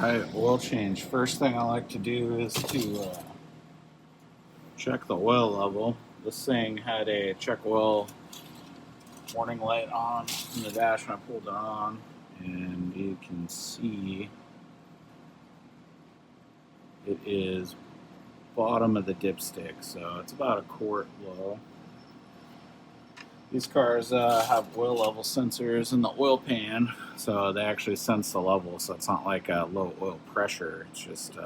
Alright, oil change. First thing I like to do is to check the oil level. This thing had a check oil warning light on in the dash when I pulled it on, and you can see it is bottom of the dipstick, so it's about a quart low. These cars have oil level sensors in the oil pan, so they actually sense the level, so it's not like a low oil pressure. It's just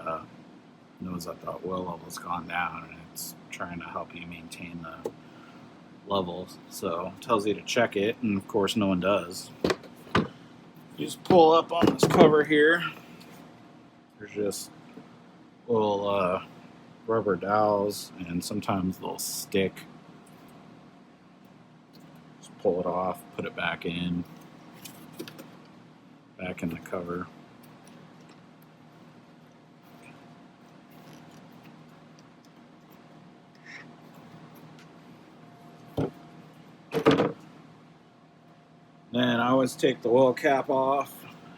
knows that the oil level's gone down, and it's trying to help you maintain the levels. So it tells you to check it, and of course no one does. You just pull up on this cover here. There's just little rubber dowels, and sometimes they'll stick. Just pull it off, put it back in the cover. Then I always take the oil cap off,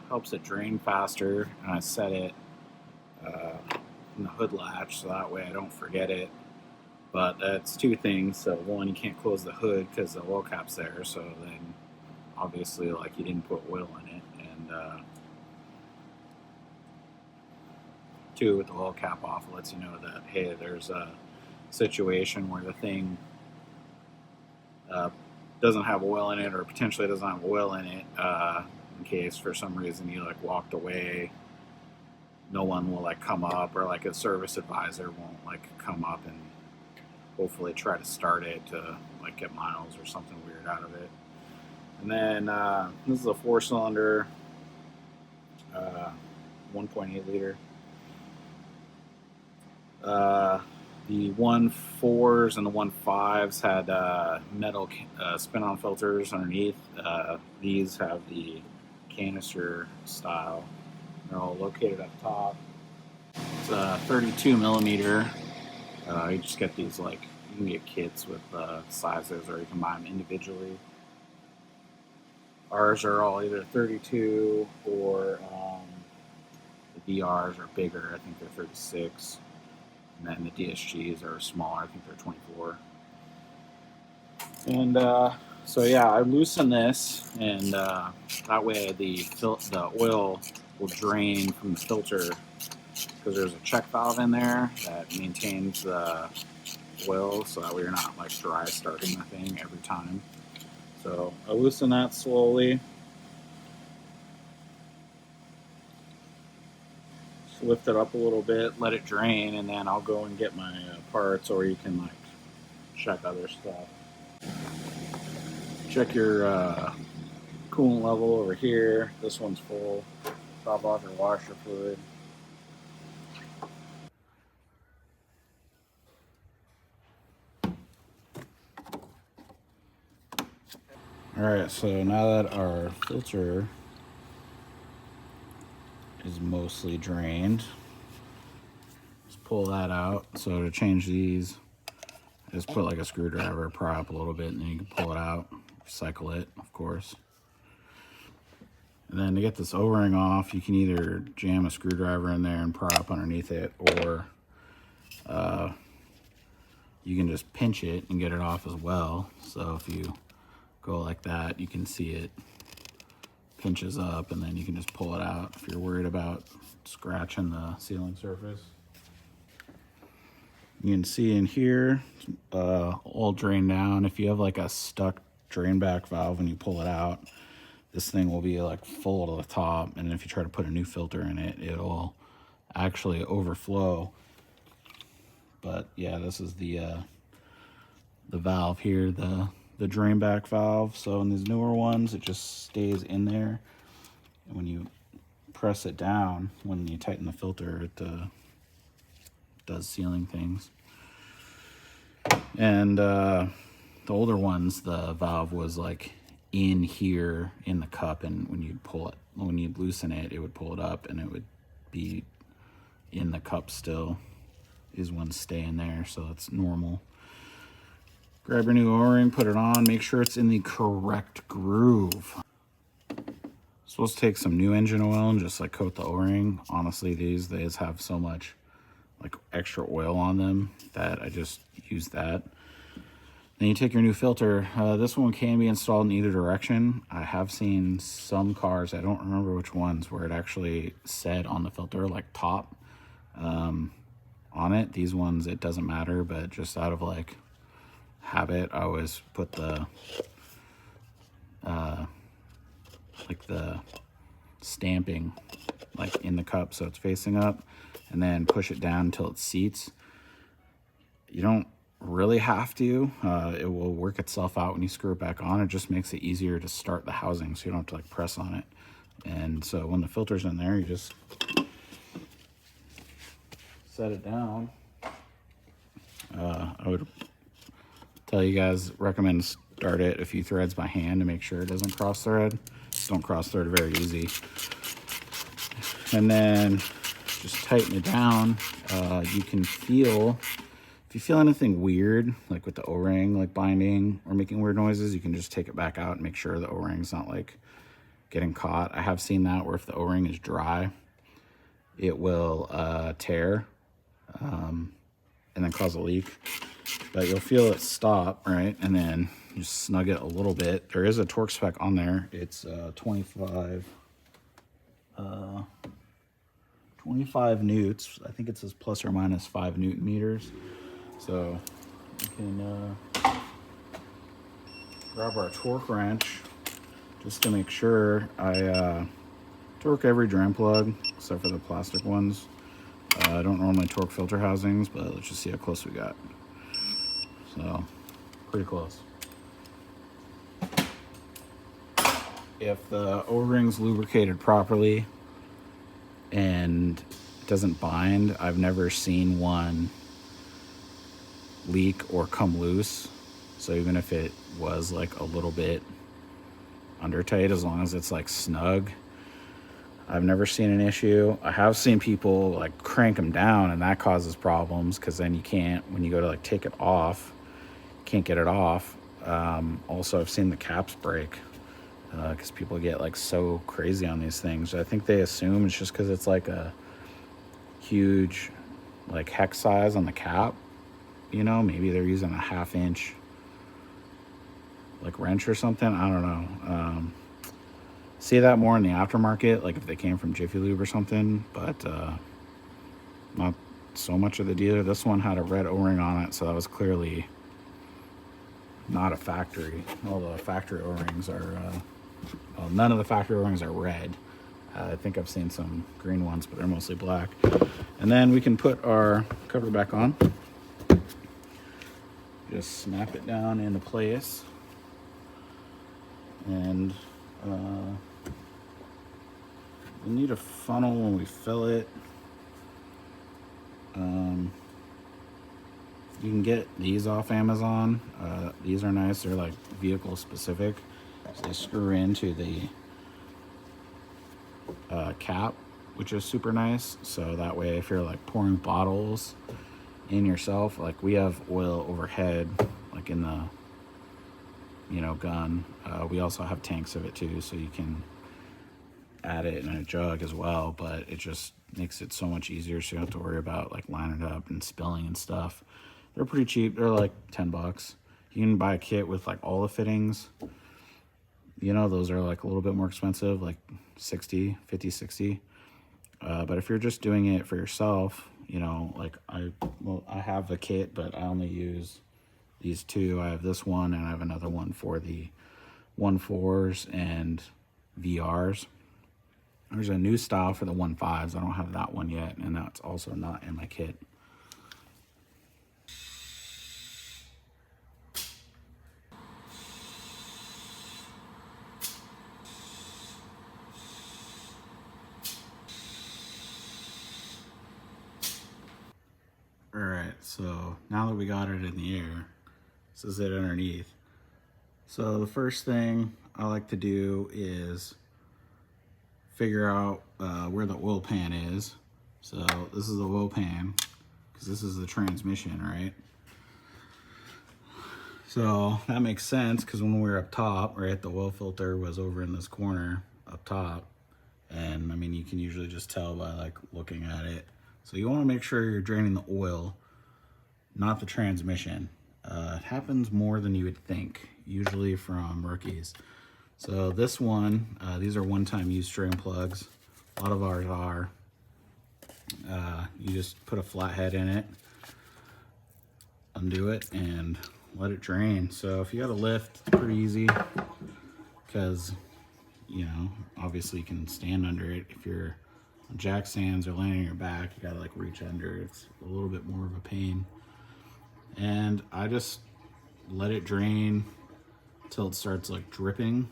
helps it drain faster, and I set it in the hood latch so that way I don't forget it. But that's two things. So one, you can't close the hood because the oil cap's there, so then obviously like you didn't put oil in it. And two, with the oil cap off, it lets you know that hey, there's a situation where the thing doesn't have oil in it, or potentially doesn't have oil in it, in case for some reason you like walked away. No one will like come up, or like a service advisor won't like come up and hopefully try to start it to like get miles or something weird out of it. And then this is a 4-cylinder, 1.8 liter. The 1.4s and the 1.5s had metal spin-on filters underneath. These have the canister style. They're all located up top. It's a 32 millimeter. You just get these, like, you can get kits with sizes, or you can buy them individually. Ours are all either 32 or the DRs are bigger. I think they're 36. And then the DSGs are smaller. I think they're 24. And so yeah, I loosen this, and that way the oil will drain from the filter, because there's a check valve in there that maintains the oil, so that way you're not like dry starting the thing every time. So I loosen that slowly. Just lift it up a little bit, let it drain, and then I'll go and get my parts, or you can like check other stuff. Check your coolant level over here. This one's full. Top off your washer fluid. Alright, so now that our filter is mostly drained, just pull that out. So to change these, just put like a screwdriver, pry up a little bit, and then you can pull it out, recycle it, of course. And then to get this O-ring off, you can either jam a screwdriver in there and pry up underneath it, or you can just pinch it and get it off as well. So if you go like that, you can see it pinches up, and then you can just pull it out if you're worried about scratching the sealing surface. You can see in here, all drained down. If you have like a stuck drain back valve and you pull it out, this thing will be like full to the top, and if you try to put a new filter in it, it'll actually overflow. But yeah, this is the valve here, the drain back valve. So in these newer ones, it just stays in there, and when you press it down, when you tighten the filter, it does sealing things. And the older ones, the valve was like in here in the cup, and when you'd loosen it, it would pull it up, and it would be in the cup still. These ones stay in there, so it's normal. Grab your new O-ring, put it on, make sure it's in the correct groove. Supposed to take some new engine oil and just like coat the O-ring. Honestly, these days have so much like extra oil on them that I just use that. Then you take your new filter. This one can be installed in either direction. I have seen some cars, I don't remember which ones, where it actually said on the filter like top on it. These ones it doesn't matter, but just out of like habit, I always put the like the stamping like in the cup so it's facing up, and then push it down until it seats. You don't really have to. It will work itself out when you screw it back on. It just makes it easier to start the housing so you don't have to like press on it. And so when the filter's in there, you just set it down. I would tell you guys, recommend start it a few threads by hand to make sure it doesn't cross thread. Just don't cross thread very easy. And then just tighten it down. You can feel, if you feel anything weird, like with the O-ring, like binding or making weird noises, you can just take it back out and make sure the O-ring's not like getting caught. I have seen that where if the O-ring is dry, it will tear and then cause a leak. But you'll feel it stop, right? And then you snug it a little bit. There is a torque spec on there. It's 25 newts. I think it says plus or minus 5 Newton meters. So you can grab our torque wrench just to make sure. I torque every drain plug except for the plastic ones. I don't normally torque filter housings, but let's just see how close we got. So pretty close. If the O-ring's lubricated properly and doesn't bind, I've never seen one leak or come loose. So even if it was like a little bit under tight, as long as it's like snug, I've never seen an issue. I have seen people like crank them down and that causes problems because then you can't, when you go to like take it off, can't get it off. Also, I've seen the caps break because people get like so crazy on these things. I think they assume it's just because it's like a huge like hex size on the cap. You know, maybe they're using a 1/2 inch like wrench or something. I don't know. See that more in the aftermarket, like if they came from Jiffy Lube or something, but not so much of the dealer. This one had a red O-ring on it, so that was clearly not a factory. All the factory O-rings are, well, none of the factory O-rings are red. I think I've seen some green ones, but they're mostly black. And then we can put our cover back on. Just snap it down into place. And we need a funnel when we fill it. You can get these off Amazon. These are nice. They're like vehicle specific. So they screw into the cap, which is super nice. So that way, if you're like pouring bottles in yourself, like we have oil overhead, like in the gun. We also have tanks of it too, so you can add it in a jug as well, but it just makes it so much easier so you don't have to worry about like lining it up and spilling and stuff. They're pretty cheap. They're like $10. You can buy a kit with like all the fittings. Those are like a little bit more expensive, like 50, 60. But if you're just doing it for yourself, like I have a kit, but I only use these two. I have this one and I have another one for the 1.4s and VRs. There's a new style for the 1.5s. I don't have that one yet, and that's also not in my kit. All right, so now that we got it in the air, this is it underneath. So the first thing I like to do is figure out where the oil pan is. So this is the oil pan because this is the transmission, right? So that makes sense because when we were up top, right, the oil filter was over in this corner up top. And I mean, you can usually just tell by like looking at it. So you want to make sure you're draining the oil, not the transmission. It happens more than you would think, usually from rookies. So this one, these are one-time use drain plugs. A lot of ours are. You just put a flathead in it, undo it, and let it drain. So if you got a lift, it's pretty easy because, you know, obviously you can stand under it. If you're on jack stands or laying on your back, you gotta like reach under. It's a little bit more of a pain. And I just let it drain until it starts like dripping.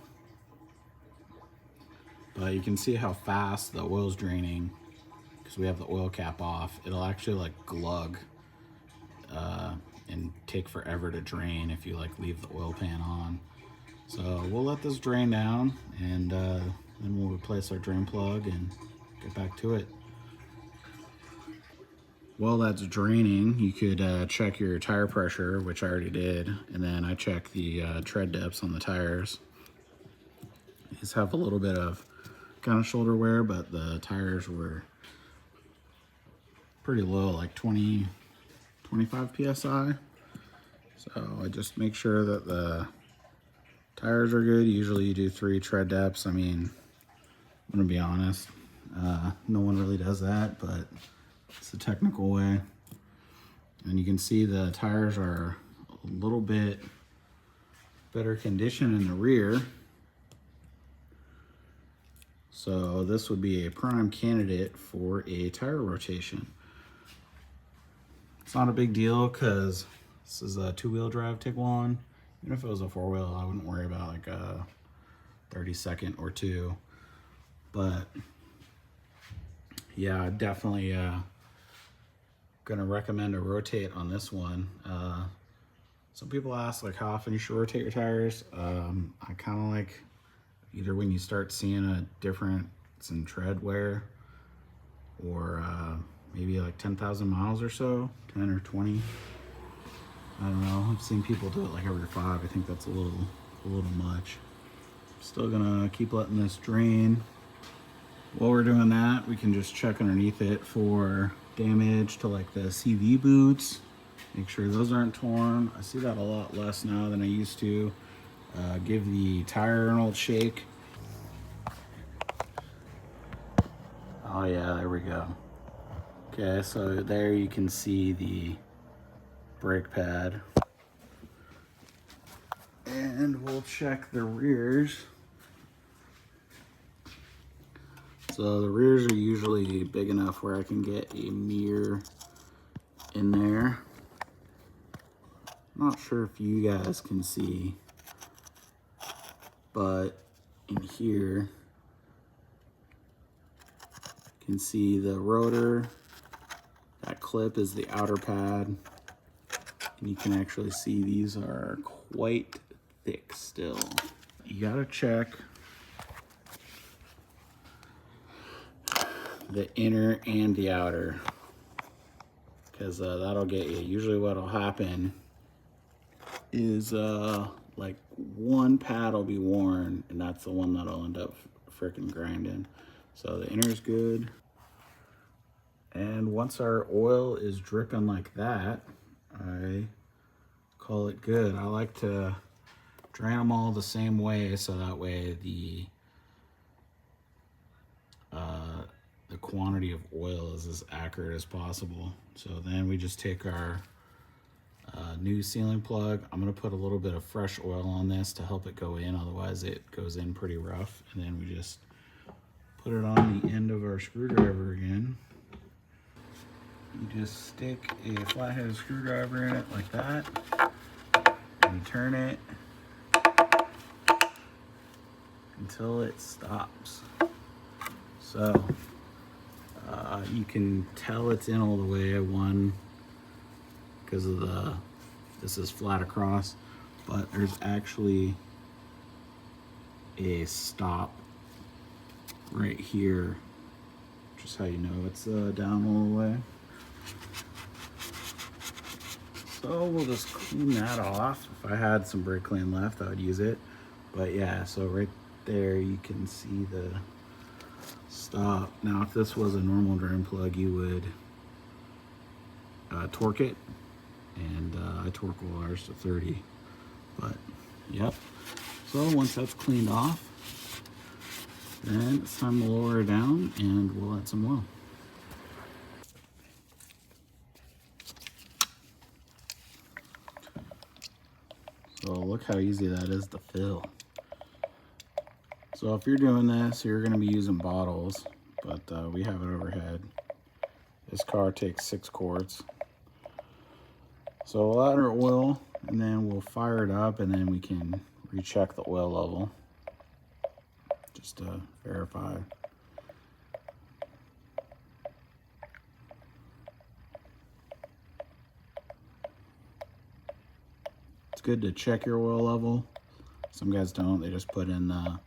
But you can see how fast the oil's draining because we have the oil cap off. It'll actually like glug and take forever to drain if you like leave the oil pan on. So we'll let this drain down, and then we'll replace our drain plug and get back to it. While that's draining, you could check your tire pressure, which I already did, and then I check the tread depths on the tires. These have a little bit of kind of shoulder wear, but the tires were pretty low, like 20, 25 PSI. So I just make sure that the tires are good. Usually you do 3 tread depths. I mean, I'm gonna be honest, no one really does that, but it's the technical way. And you can see the tires are a little bit better condition in the rear. So this would be a prime candidate for a tire rotation. It's not a big deal because this is a 2-wheel drive Tiguan. Even if it was a 4-wheel, I wouldn't worry about like a 30-second or 2. But yeah, definitely gonna recommend a rotate on this one. Some people ask like how often you should rotate your tires. I kind of like either when you start seeing a difference in tread wear, or maybe like 10,000 miles or so, 10 or 20. I don't know. I've seen people do it like every 5. I think that's a little much. Still gonna keep letting this drain. While we're doing that, we can just check underneath it for damage to like the CV boots. Make sure those aren't torn. I see that a lot less now than I used to. Give the tire an old shake. Oh yeah, there we go. Okay, so there you can see the brake pad. And we'll check the rears. So the rears are usually big enough where I can get a mirror in there. Not sure if you guys can see, but in here you can see the rotor. That clip is the outer pad, and you can actually see these are quite thick still. You gotta check the inner and the outer, because that'll get you. Usually what'll happen is like one pad will be worn, and that's the one that'll end up freaking grinding. So the inner is good. And once our oil is dripping like that, I call it good. I like to drain them all the same way, so that way the quantity of oil is as accurate as possible. So then we just take our new sealing plug. I'm gonna put a little bit of fresh oil on this to help it go in, otherwise it goes in pretty rough. And then we just put it on the end of our screwdriver again. You just stick a flathead screwdriver in it like that, and you turn it until it stops. So you can tell it's in all the way, one, because of this is flat across, but there's actually a stop right here, which is how you know it's down all the way. So we'll just clean that off. If I had some brake clean left, I would use it. But yeah, so right there you can see the stop. Now if this was a normal drain plug, you would torque it, and I torque all ours to 30. But yep, so once that's cleaned off, then it's time to lower it down and we'll add some oil. So look how easy that is to fill. So if you're doing this, you're going to be using bottles, but we have it overhead. This car takes 6 quarts. So we'll add our oil, and then we'll fire it up, and then we can recheck the oil level just to verify. It's good to check your oil level. Some guys don't, they just put in the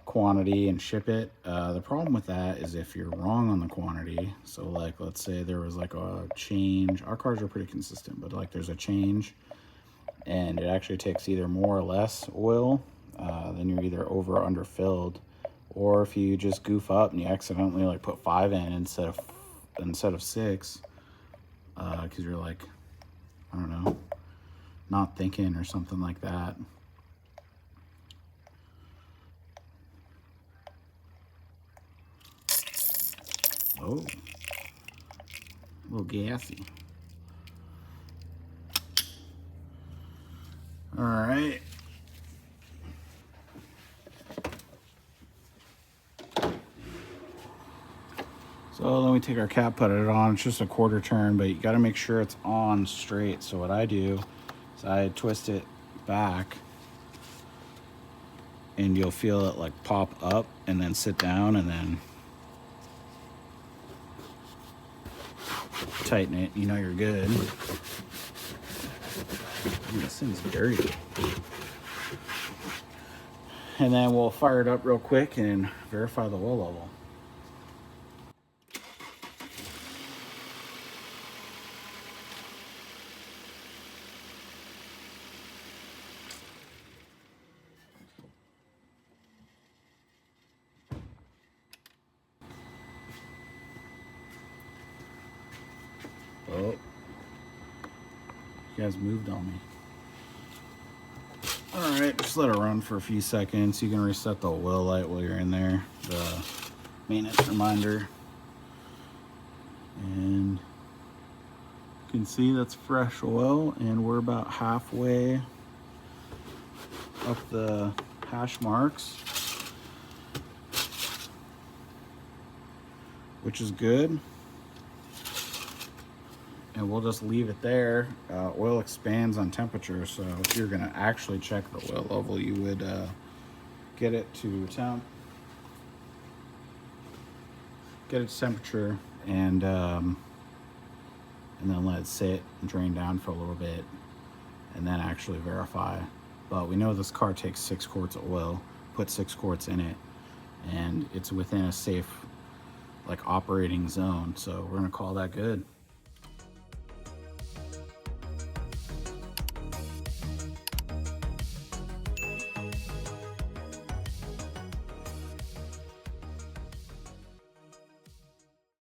quantity and ship it. The problem with that is if you're wrong on the quantity, so like let's say there was like a change, our cars are pretty consistent, but like there's a change and it actually takes either more or less oil, then you're either over or under filled. Or if you just goof up and you accidentally like put 5 in instead of 6, because you're like, I don't know, not thinking or something like that. Oh, a little gassy. All right. So then we take our cap, put it on. It's just a quarter turn, but you got to make sure it's on straight. So what I do is I twist it back, and you'll feel it like pop up and then sit down, and then tighten it. You know you're good. Ooh, this thing's dirty. And then we'll fire it up real quick and verify the oil level. Oh, you guys moved on me. All right, just let it run for a few seconds. You can reset the oil light while you're in there, the maintenance reminder. And you can see that's fresh oil, and we're about halfway up the hash marks, which is good. And we'll just leave it there. Oil expands on temperature, so if you're gonna actually check the oil level, you would get it to temp, get its temperature, and then let it sit and drain down for a little bit, and then actually verify. But we know this car takes 6 quarts of oil, put 6 quarts in it, and it's within a safe like operating zone, so we're gonna call that good.